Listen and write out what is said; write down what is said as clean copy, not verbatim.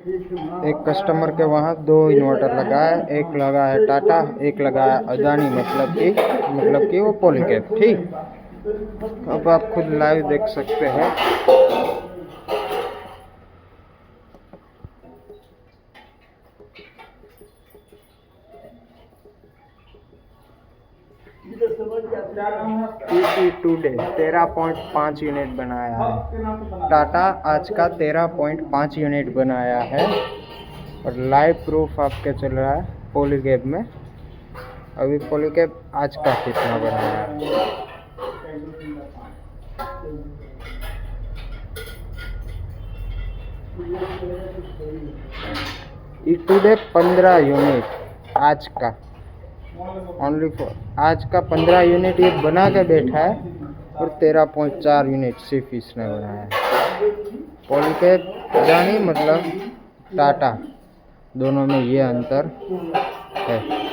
एक कस्टमर के वहाँ 2 इन्वर्टर लगा है, एक लगा है टाटा, एक लगा है अदानी, मतलब कि वो पॉलीकैब। ठीक, अब आप खुद लाइव देख सकते हैं। टुडे 13.5 यूनिट बनाया है। टाटा आज का 13.5 यूनिट बनाया है और लाइव प्रूफ आपके चल रहा है पॉलीकैब में। अभी पॉलीकैब आज का कितना बनाया है। टुडे 15 यूनिट आज का, ओनली फॉर आज का 15 यूनिट ये बना के बैठा है और 13.4 यूनिट सिर्फ इसने बनाया है। पॉलीकैब अदानी मतलब टाटा, दोनों में ये अंतर है।